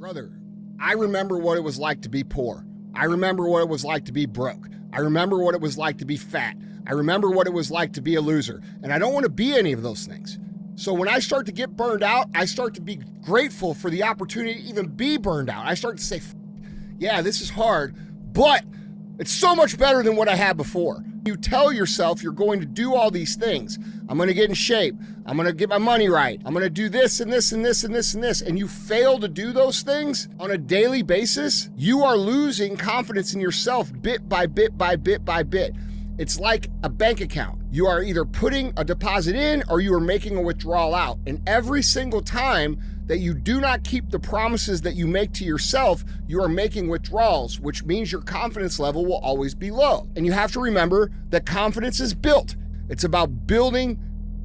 Brother, I remember what it was like to be poor. I remember what it was like to be broke. I remember what it was like to be fat. I remember what it was like to be a loser. And I don't want to be any of those things. So when I start to get burned out, I start to be grateful for the opportunity to even be burned out. I start to say, yeah, this is hard, but it's so much better than what I had before. You tell yourself you're going to do all these things. I'm going to get in shape. I'm going to get my money right. I'm going to do this and this and this and this and this. And you fail to do those things on a daily basis, you are losing confidence in yourself bit by bit by bit by bit. It's like a bank account. You are either putting a deposit in or you are making a withdrawal out. And every single time that you do not keep the promises that you make to yourself, you are making withdrawals, which means your confidence level will always be low. And you have to remember that confidence is built. It's about building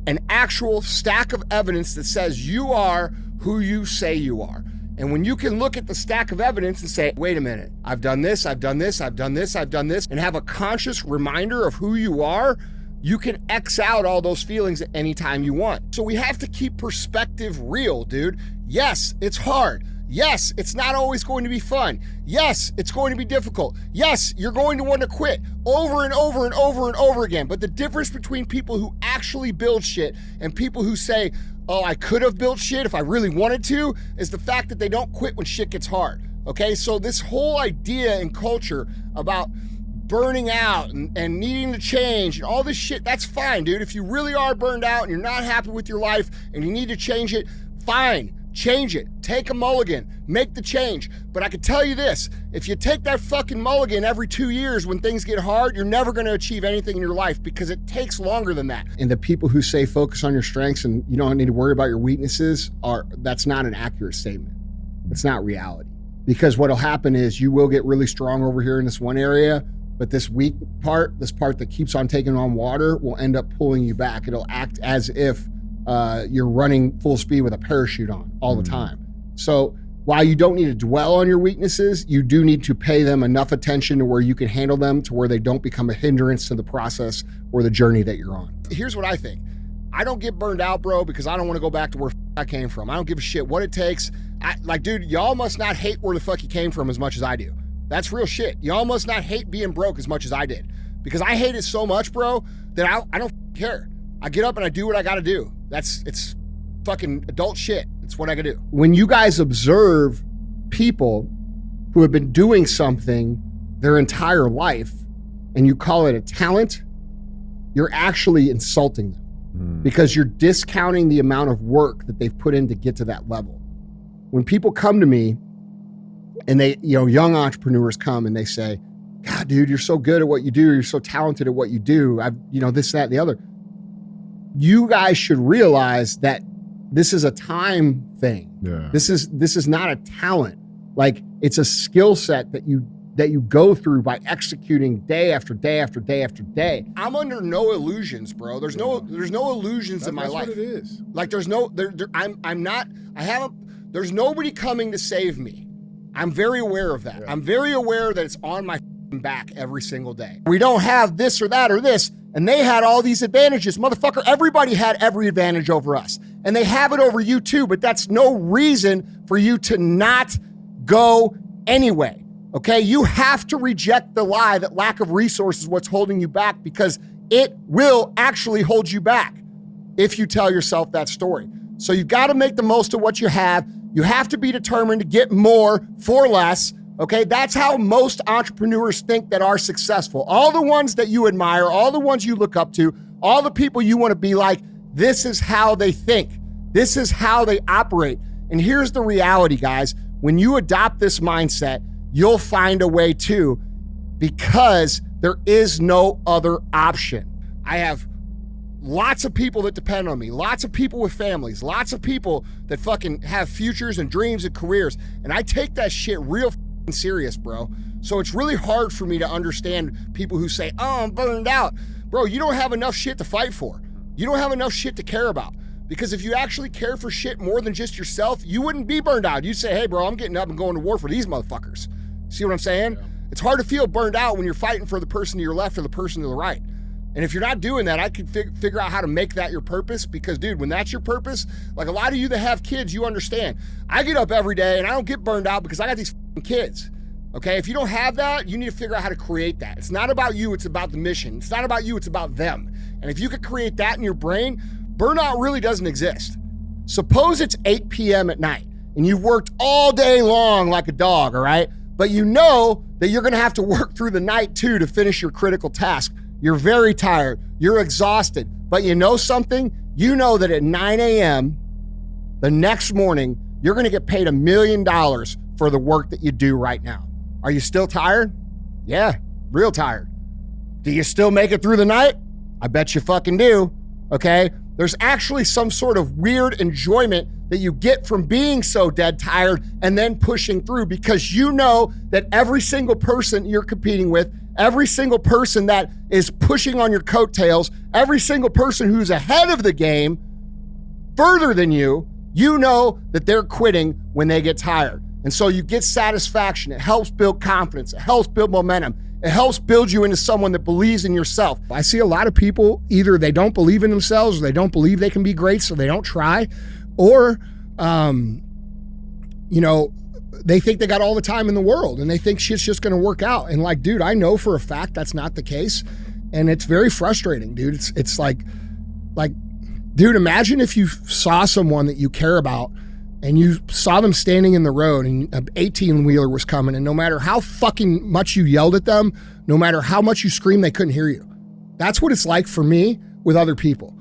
an actual stack of evidence that says you are who you say you are. And when you can look at the stack of evidence and say, wait a minute, I've done this, I've done this, I've done this, I've done this, and have a conscious reminder of who you are, you can X out all those feelings at any time you want. So we have to keep perspective real, dude. Yes, it's hard. Yes, it's not always going to be fun. Yes, it's going to be difficult. Yes, you're going to want to quit over and over and over and over again. But the difference between people who actually build shit and people who say, oh, I could have built shit if I really wanted to, is the fact that they don't quit when shit gets hard. Okay, so this whole idea and culture about burning out and needing to change and all this shit, that's fine, dude. If you really are burned out and you're not happy with your life and you need to change it, fine. Change it. Take a mulligan. Make the change. But I can tell you this, if you take that fucking mulligan every 2 years when things get hard, you're never going to achieve anything in your life because it takes longer than that. And the people who say focus on your strengths and you don't need to worry about your weaknesses, that's not an accurate statement. It's not reality. Because what'll happen is you will get really strong over here in this one area, but this weak part, this part that keeps on taking on water, will end up pulling you back. It'll act as if you're running full speed with a parachute on all the time. So while you don't need to dwell on your weaknesses, you do need to pay them enough attention to where you can handle them to where they don't become a hindrance to the process or the journey that you're on. Here's what I think. I don't get burned out, bro, because I don't want to go back to where I came from. I don't give a shit what it takes. Dude, y'all must not hate where the fuck you came from as much as I do. That's real shit. Y'all must not hate being broke as much as I did. Because I hate it so much, bro, that I don't care. I get up and I do what I gotta do. It's fucking adult shit. It's what I gotta do. When you guys observe people who have been doing something their entire life and you call it a talent, you're actually insulting them because you're discounting the amount of work that they've put in to get to that level. When people come to me and they, young entrepreneurs come and they say, God, dude, you're so good at what you do. You're so talented at what you do. This, that, and the other. You guys should realize that this is a time thing. Yeah. This is not a talent. Like, it's a skill set that you go through by executing day after day after day after day. I'm under no illusions, bro. There's no illusions in my life. That's what it is. Like, there's nobody coming to save me. I'm very aware of that. Yeah. I'm very aware that it's on my back every single day. We don't have this or that or this. And they had all these advantages. Motherfucker, everybody had every advantage over us. And they have it over you too, but that's no reason for you to not go anyway. Okay? You have to reject the lie that lack of resources is what's holding you back, because it will actually hold you back if you tell yourself that story. So you've got to make the most of what you have. You have to be determined to get more for less. Okay, that's how most entrepreneurs think that are successful. All the ones that you admire, all the ones you look up to, all the people you want to be like, this is how they think. This is how they operate. And here's the reality, guys. When you adopt this mindset, you'll find a way too, because there is no other option. I have lots of people that depend on me, lots of people with families, lots of people that fucking have futures and dreams and careers. And I take that shit real serious, bro. So it's really hard for me to understand people who say, oh, I'm burned out. Bro, you don't have enough shit to fight for. You don't have enough shit to care about. Because if you actually care for shit more than just yourself, you wouldn't be burned out. You'd say, hey, bro, I'm getting up and going to war for these motherfuckers. See what I'm saying? Yeah. It's hard to feel burned out when you're fighting for the person to your left or the person to the right. And if you're not doing that, I can figure out how to make that your purpose, because, dude, when that's your purpose, like a lot of you that have kids, you understand. I get up every day and I don't get burned out because I got these kids, okay? If you don't have that, you need to figure out how to create that. It's not about you, it's about the mission. It's not about you, it's about them. And if you could create that in your brain, burnout really doesn't exist. Suppose it's 8 p.m. at night and you've worked all day long like a dog, all right? But you know that you're gonna have to work through the night too to finish your critical task. You're very tired, you're exhausted, but you know something? You know that at 9 a.m. the next morning, you're gonna get paid $1 million for the work that you do right now. Are you still tired? Yeah, real tired. Do you still make it through the night? I bet you fucking do, okay? There's actually some sort of weird enjoyment that you get from being so dead tired and then pushing through, because you know that every single person you're competing with, every single person that is pushing on your coattails, every single person who's ahead of the game, further than you, you know that they're quitting when they get tired. And so you get satisfaction. It helps build confidence. It helps build momentum. It helps build you into someone that believes in yourself. I see a lot of people, either they don't believe in themselves or they don't believe they can be great, so they don't try, or, they think they got all the time in the world and they think shit's just going to work out. And like, dude, I know for a fact that's not the case. And it's very frustrating, dude. It's like, dude, imagine if you saw someone that you care about and you saw them standing in the road and an 18-wheeler was coming, and no matter how fucking much you yelled at them, no matter how much you screamed, they couldn't hear you. That's what it's like for me with other people.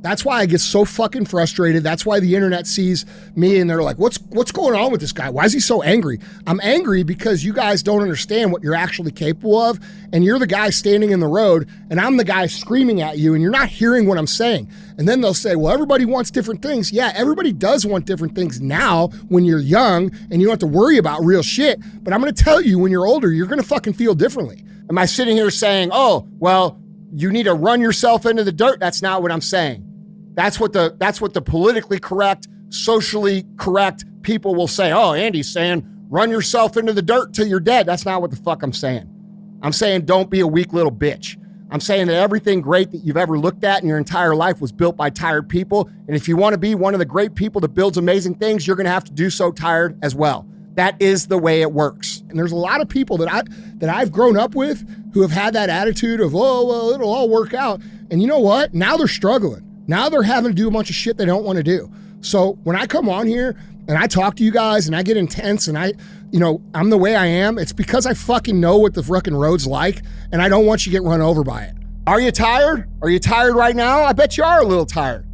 That's why I get so fucking frustrated. That's why the internet sees me and they're like, what's going on with this guy? Why is he so angry? I'm angry because you guys don't understand what you're actually capable of, and you're the guy standing in the road and I'm the guy screaming at you and you're not hearing what I'm saying. And then they'll say, well, everybody wants different things. Yeah, everybody does want different things now when you're young and you don't have to worry about real shit. But I'm gonna tell you, when you're older, you're gonna fucking feel differently. Am I sitting here saying, oh, well, you need to run yourself into the dirt? That's not what I'm saying. That's what the politically correct, socially correct people will say. Oh, Andy's saying run yourself into the dirt till you're dead. That's not what the fuck I'm saying. I'm saying don't be a weak little bitch. I'm saying that everything great that you've ever looked at in your entire life was built by tired people. And if you want to be one of the great people that builds amazing things, you're going to have to do so tired as well. That is the way it works. And there's a lot of people that I've grown up with who have had that attitude of, oh, well, it'll all work out. And you know what? Now they're struggling. Now they're having to do a bunch of shit they don't want to do. So when I come on here and I talk to you guys and I get intense and I'm the way I am, it's because I fucking know what the fucking road's like and I don't want you to get run over by it. Are you tired? Are you tired right now? I bet you are a little tired.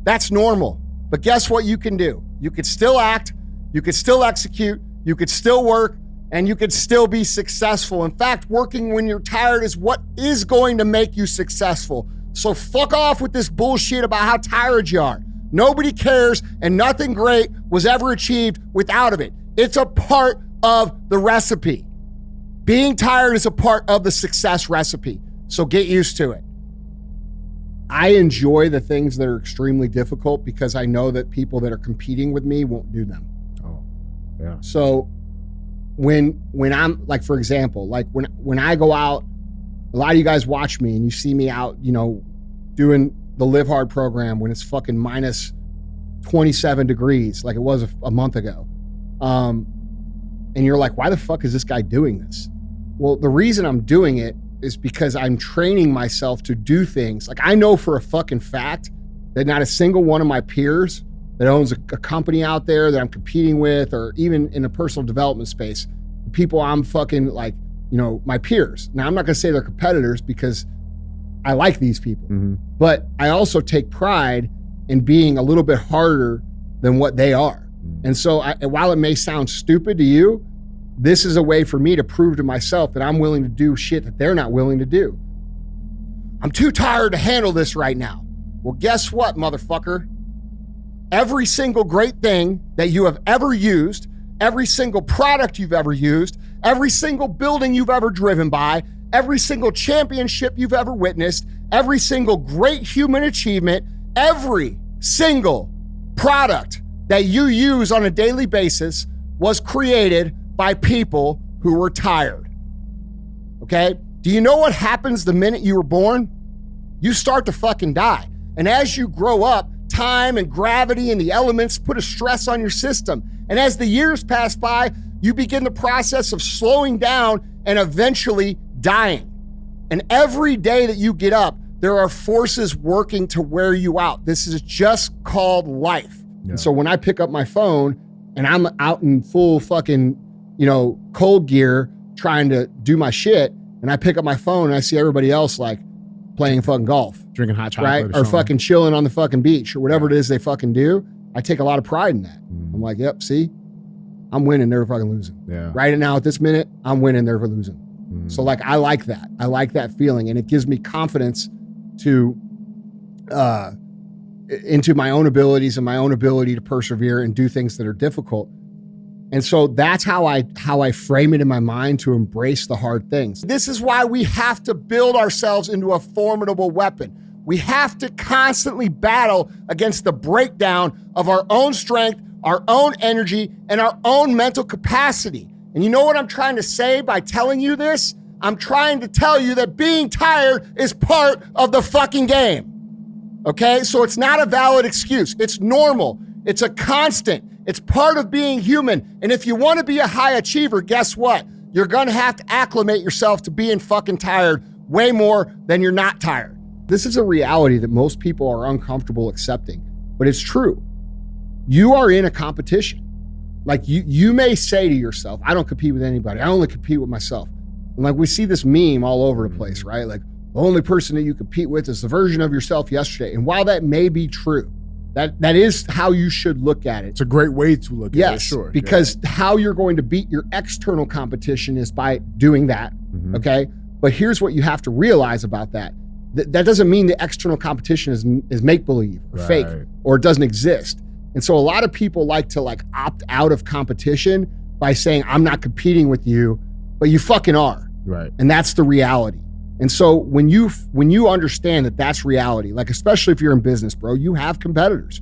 That's normal. But guess what you can do? You could still act, you could still execute, you could still work, and you could still be successful. In fact, working when you're tired is what is going to make you successful. So fuck off with this bullshit about how tired you are. Nobody cares, and nothing great was ever achieved without of it. It's a part of the recipe. Being tired is a part of the success recipe. So get used to it. I enjoy the things that are extremely difficult because I know that people that are competing with me won't do them. Oh, yeah. So when I'm, like, for example, like when I go out, a lot of you guys watch me and you see me out, doing the Live Hard program when it's fucking minus 27 degrees like it was a month ago. And you're like, why the fuck is this guy doing this? Well, the reason I'm doing it is because I'm training myself to do things. Like, I know for a fucking fact that not a single one of my peers that owns a company out there that I'm competing with, or even in a personal development space, people I'm fucking like, my peers. Now, I'm not going to say they're competitors because I like these people, but I also take pride in being a little bit harder than what they are. And so while it may sound stupid to you, this is a way for me to prove to myself that I'm willing to do shit that they're not willing to do. I'm too tired to handle this right now. Well, guess what, motherfucker? Every single great thing that you have ever used, every single product you've ever used, every single building you've ever driven by, every single championship you've ever witnessed, every single great human achievement, every single product that you use on a daily basis was created by people who were tired. Okay? Do you know what happens the minute you were born? you start to fucking die. And as you grow up, time and gravity and the elements put a stress on your system. And as the years pass by, you begin the process of slowing down and eventually dying. And every day that you get up, there are forces working to wear you out. This is just called life. Yeah. And so when I pick up my phone and I'm out in full fucking, cold gear trying to do my shit, and I pick up my phone and I see everybody else like playing fucking golf, drinking hot chocolate, right? Or fucking chilling on the fucking beach or whatever it is they fucking do. I take a lot of pride in that. I'm like, yep, see, I'm winning, they're fucking losing. Yeah. Right now at this minute, I'm winning, they're losing. So like, I like that. I like that feeling, and it gives me confidence to into my own abilities and my own ability to persevere and do things that are difficult. And so that's how I frame it in my mind to embrace the hard things. This is why we have to build ourselves into a formidable weapon. We have to constantly battle against the breakdown of our own strength, our own energy, and our own mental capacity. And you know what I'm trying to say by telling you this? I'm trying to tell you that being tired is part of the fucking game. Okay? So it's not a valid excuse. It's normal. It's a constant. It's part of being human. And if you want to be a high achiever, guess what? You're going to have to acclimate yourself to being fucking tired way more than you're not tired. This is a reality that most people are uncomfortable accepting, but it's true. You are in a competition. Like you may say to yourself, I don't compete with anybody. I only compete with myself. And like we see this meme all over the place, right? Like the only person that you compete with is the version of yourself yesterday. And while that may be true, that is how you should look at it. It's a great way to look at it, sure. Because how you're going to beat your external competition is by doing that, okay? But here's what you have to realize about that. That doesn't mean the external competition is make-believe or fake or it doesn't exist. And so a lot of people like to opt out of competition by saying, I'm not competing with you, but you fucking are. Right. And that's the reality. And so when you understand that that's reality, like especially if you're in business, bro, you have competitors.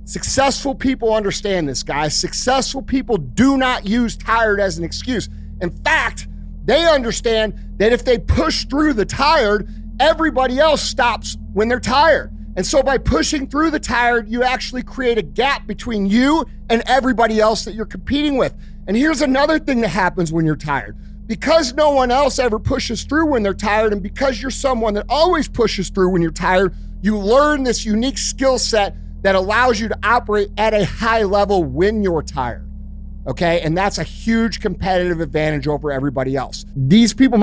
Successful people understand this, guys. Successful people do not use tired as an excuse. In fact, they understand that if they push through the tired, everybody else stops when they're tired. And so by pushing through the tired, you actually create a gap between you and everybody else that you're competing with. And here's another thing that happens when you're tired. Because no one else ever pushes through when they're tired, and because you're someone that always pushes through when you're tired, you learn this unique skill set that allows you to operate at a high level when you're tired, okay? And that's a huge competitive advantage over everybody else. These people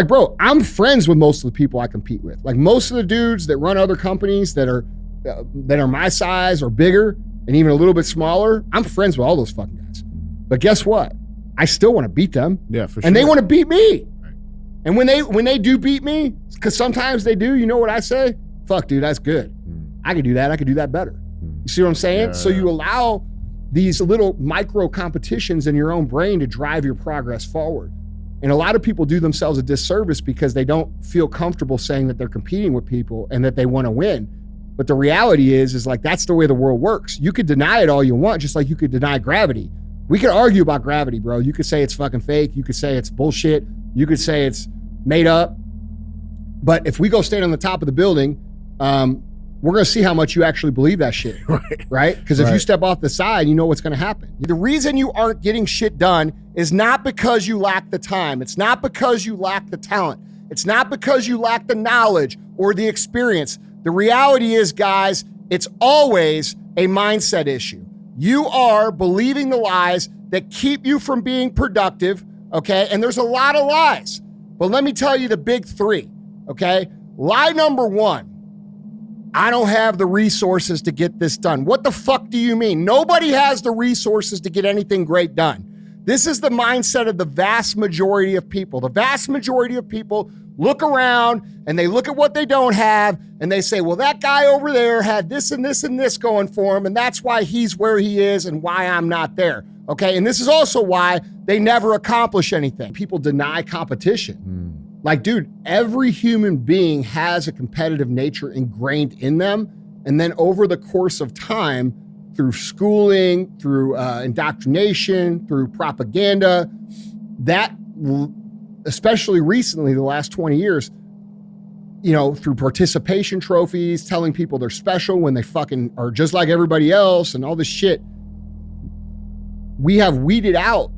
bro, I'm friends with most of the people I compete with. Like most of the dudes that run other companies that are my size or bigger and even a little bit smaller, I'm friends with all those fucking guys. But guess what? I still want to beat them. Yeah, for sure. And they want to beat me. Right. And when they do beat me, because sometimes they do, you know what I say? Fuck, dude, that's good. I could do that. I could do that better. You see what I'm saying? Yeah. So you allow these little micro competitions in your own brain to drive your progress forward. And a lot of people do themselves a disservice because they don't feel comfortable saying that they're competing with people and that they want to win. But the reality is like, that's the way the world works. You could deny it all you want, just like you could deny gravity. We could argue about gravity, bro. You could say it's fucking fake. You could say it's bullshit. You could say it's made up. But if we go stand on the top of the building, we're going to see how much you actually believe that shit, right? Because if you step off the side, you know what's going to happen. The reason you aren't getting shit done is not because you lack the time. It's not because you lack the talent. It's not because you lack the knowledge or the experience. The reality is, guys, it's always a mindset issue. You are believing the lies that keep you from being productive, okay? And there's a lot of lies. But let me tell you the big three, okay? Lie number one, I don't have the resources to get this done. What the fuck do you mean? Nobody has the resources to get anything great done. This is the mindset of the vast majority of people. The vast majority of people look around and they look at what they don't have and they say, well, that guy over there had this and this and this going for him, and that's why he's where he is and why I'm not there, okay? And this is also why they never accomplish anything. People deny competition. Like, dude, every human being has a competitive nature ingrained in them, and then over the course of time, through schooling, through indoctrination, through propaganda, that, especially recently, the last 20 years, through participation trophies, telling people they're special when they fucking are just like everybody else and all this shit. We have weeded out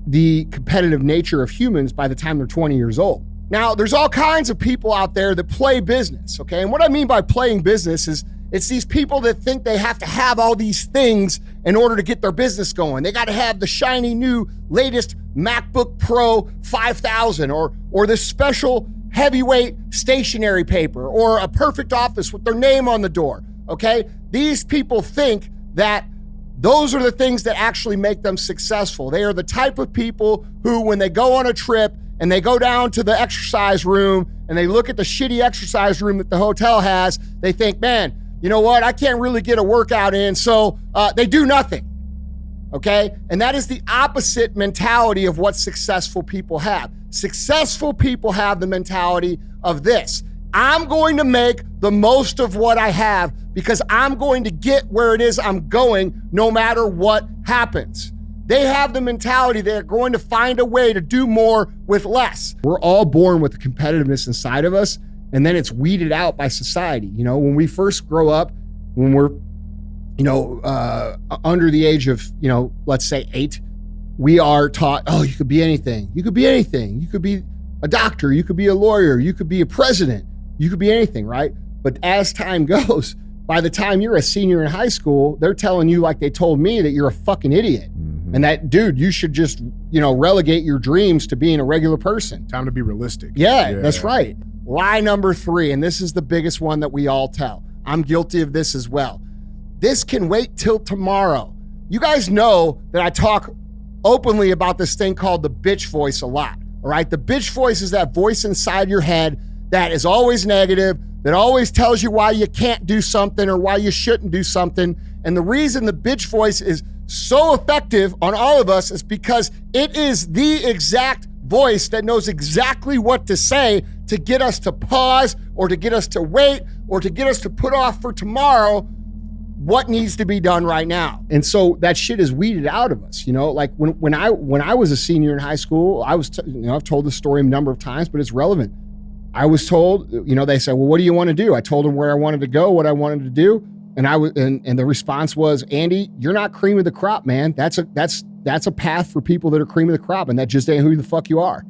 the competitive nature of humans by the time they're 20 years old. Now, there's all kinds of people out there that play business, okay? And what I mean by playing business is it's these people that think they have to have all these things in order to get their business going. They got to have the shiny new latest MacBook Pro 5000 or this special heavyweight stationery paper or a perfect office with their name on the door, okay? These people think that those are the things that actually make them successful. They are the type of people who, when they go on a trip and they go down to the exercise room and they look at the shitty exercise room that the hotel has, they think, man, you know what? I can't really get a workout in, so they do nothing, okay? And that is the opposite mentality of what successful people have. Successful people have the mentality of this: I'm going to make the most of what I have because I'm going to get where it is I'm going no matter what happens. They have the mentality they're going to find a way to do more with less. We're all born with the competitiveness inside of us, and then it's weeded out by society. When we first grow up, when we're, under the age of, let's say 8, we are taught, oh, you could be anything. You could be anything. You could be a doctor. You could be a lawyer. You could be a president. You could be anything, right? But as time goes, by the time you're a senior in high school, they're telling you, like they told me, that you're a fucking idiot. Mm-hmm. And that, dude, you should just, relegate your dreams to being a regular person. Time to be realistic. Yeah, that's right. Lie number 3, and this is the biggest one that we all tell. I'm guilty of this as well. This can wait till tomorrow. You guys know that I talk openly about this thing called the bitch voice a lot, all right? The bitch voice is that voice inside your head that is always negative, that always tells you why you can't do something or why you shouldn't do something. And the reason the bitch voice is so effective on all of us is because it is the exact voice that knows exactly what to say to get us to pause or to get us to wait or to get us to put off for tomorrow what needs to be done right now. And so that shit is weeded out of us. Like when I was a senior in high school, I was, I've told this story a number of times, but it's relevant. I was told, they said, well, what do you want to do? I told them where I wanted to go, what I wanted to do. And and the response was, Andy, you're not cream of the crop, man. That's a path for people that are cream of the crop, and that just ain't who the fuck you are.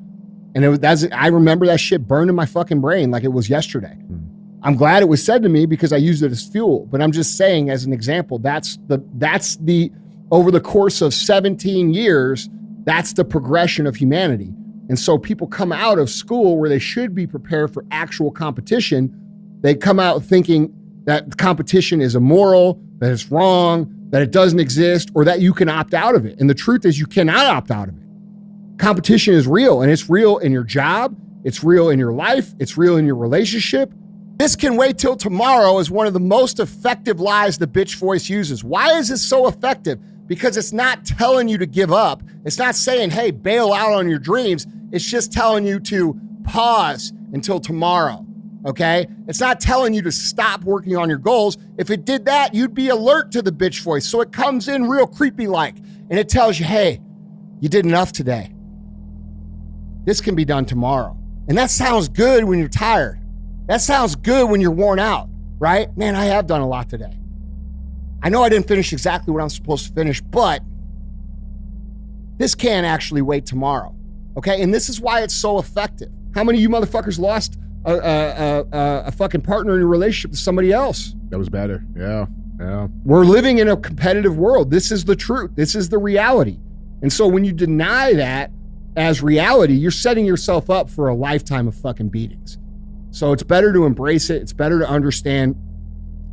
And I remember that shit burned in my fucking brain like it was yesterday. I'm glad it was said to me because I used it as fuel. But I'm just saying, as an example, that's the over the course of 17 years, that's the progression of humanity. And so people come out of school where they should be prepared for actual competition. They come out thinking that competition is immoral, that it's wrong, that it doesn't exist, or that you can opt out of it. And the truth is you cannot opt out of it. Competition is real, and it's real in your job. It's real in your life. It's real in your relationship. This can wait till tomorrow is one of the most effective lies the bitch voice uses. Why is this so effective? Because it's not telling you to give up. It's not saying, hey, bail out on your dreams. It's just telling you to pause until tomorrow, okay? It's not telling you to stop working on your goals. If it did that, you'd be alert to the bitch voice. So it comes in real creepy-like, and it tells you, hey, you did enough today. This can be done tomorrow. And that sounds good when you're tired. That sounds good when you're worn out, right? Man, I have done a lot today. I know I didn't finish exactly what I'm supposed to finish, but this can actually wait tomorrow, okay? And this is why it's so effective. How many of you motherfuckers lost a fucking partner in your relationship to somebody else? That was better. Yeah. We're living in a competitive world. This is the truth. This is the reality. And so when you deny that as reality, you're setting yourself up for a lifetime of fucking beatings. So it's better to embrace it. It's better to understand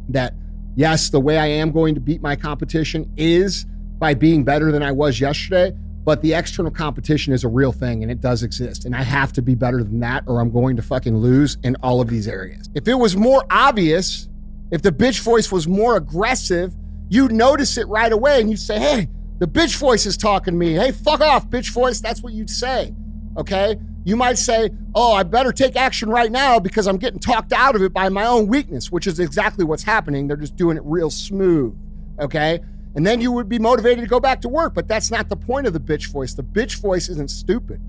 that, yes, the way I am going to beat my competition is by being better than I was yesterday, but the external competition is a real thing and it does exist. And I have to be better than that or I'm going to fucking lose in all of these areas. If it was more obvious, if the bitch voice was more aggressive, you'd notice it right away and you'd say, hey, the bitch voice is talking to me. Hey, fuck off, bitch voice. That's what you'd say, okay? You might say, oh, I better take action right now because I'm getting talked out of it by my own weakness, which is exactly what's happening. They're just doing it real smooth, okay? And then you would be motivated to go back to work, but that's not the point of the bitch voice. The bitch voice isn't stupid.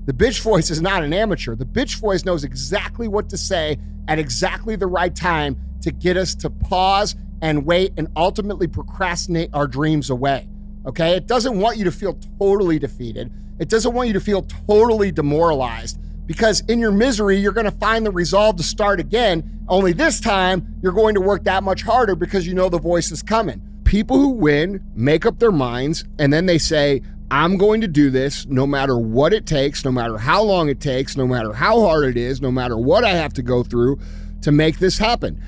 The bitch voice is not an amateur. The bitch voice knows exactly what to say at exactly the right time to get us to pause and wait and ultimately procrastinate our dreams away, okay? It doesn't want you to feel totally defeated. It doesn't want you to feel totally demoralized, because in your misery, you're gonna find the resolve to start again, only this time, you're going to work that much harder because you know the voice is coming. People who win make up their minds, and then they say, I'm going to do this no matter what it takes, no matter how long it takes, no matter how hard it is, no matter what I have to go through to make this happen.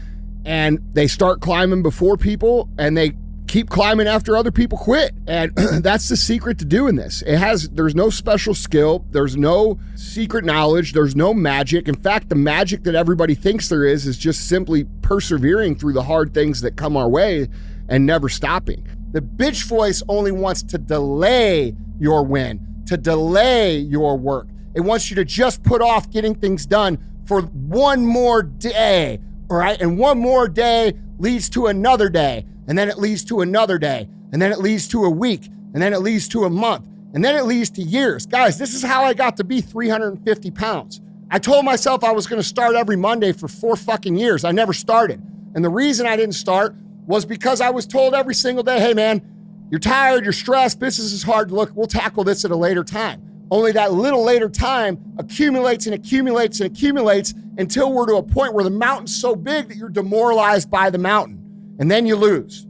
And they start climbing before people, and they keep climbing after other people quit. And that's the secret to doing this. There's no special skill. There's no secret knowledge. There's no magic. In fact, the magic that everybody thinks there is just simply persevering through the hard things that come our way and never stopping. The bitch voice only wants to delay your win, to delay your work. It wants you to just put off getting things done for one more day, all right? And one more day leads to another day, and then it leads to another day, and then it leads to a week, and then it leads to a month, and then it leads to years. Guys, this is how I got to be 350 pounds. I told myself I was gonna start every Monday for 4 fucking years. I never started. And the reason I didn't start was because I was told every single day, hey man, you're tired, you're stressed, business is hard, look, we'll tackle this at a later time. Only that little later time accumulates and accumulates and accumulates until we're to a point where the mountain's so big that you're demoralized by the mountain, and then you lose.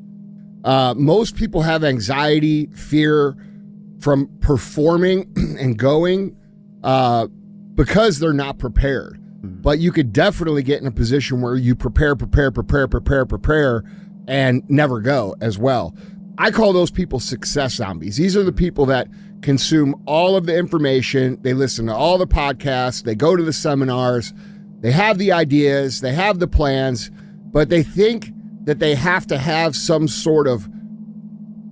Most people have anxiety, fear from performing and going because they're not prepared. But you could definitely get in a position where you prepare, and never go as well. I call those people success zombies. These are the people that consume all of the information. They listen to all the podcasts. They go to the seminars. They have the ideas. They have the plans, but they think that they have to have some sort of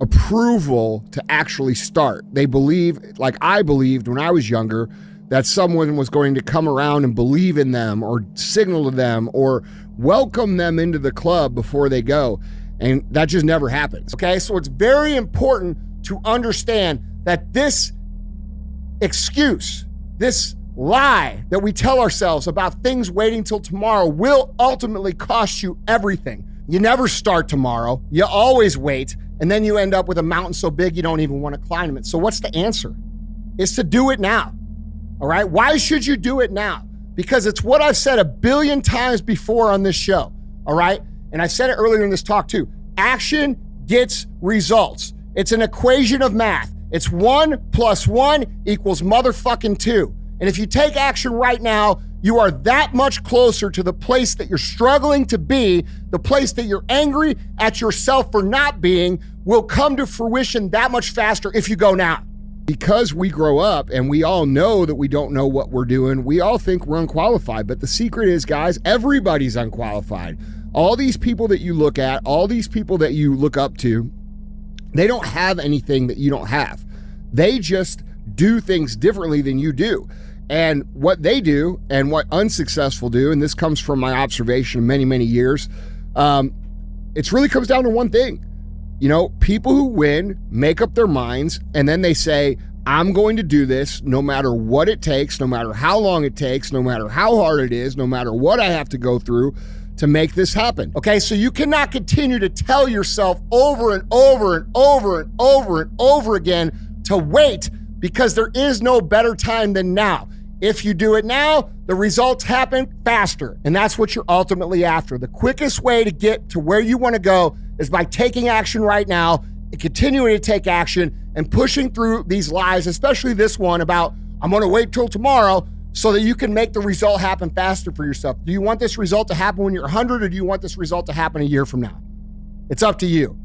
approval to actually start. They believe, like I believed when I was younger, that someone was going to come around and believe in them or signal to them or welcome them into the club before they go. And that just never happens, okay? So it's very important to understand that this excuse, this lie that we tell ourselves about things waiting till tomorrow will ultimately cost you everything. You never start tomorrow. You always wait, and then you end up with a mountain so big you don't even want to climb it. So what's the answer? It's to do it now, all right? Why should you do it now? Because it's what I've said 1 billion times before on this show, all right? And I said it earlier in this talk too. Action gets results. It's an equation of math. It's 1 + 1 equals motherfucking 2. And if you take action right now, you are that much closer to the place that you're struggling to be, the place that you're angry at yourself for not being, will come to fruition that much faster if you go now. Because we grow up and we all know that we don't know what we're doing, we all think we're unqualified. But the secret is, guys, everybody's unqualified. All these people that you look at, all these people that you look up to, they don't have anything that you don't have. They just do things differently than you do. And what they do and what unsuccessful do, and this comes from my observation of many, many years, it really comes down to one thing. You know, people who win make up their minds, and then they say, I'm going to do this no matter what it takes, no matter how long it takes, no matter how hard it is, no matter what I have to go through to make this happen. Okay, so you cannot continue to tell yourself over and over and over and over and over again to wait, because there is no better time than now. If you do it now, the results happen faster, and that's what you're ultimately after. The quickest way to get to where you want to go is by taking action right now and continuing to take action and pushing through these lies, especially this one about, I'm going to wait till tomorrow, so that you can make the result happen faster for yourself. Do you want this result to happen when you're 100, or do you want this result to happen a year from now? It's up to you.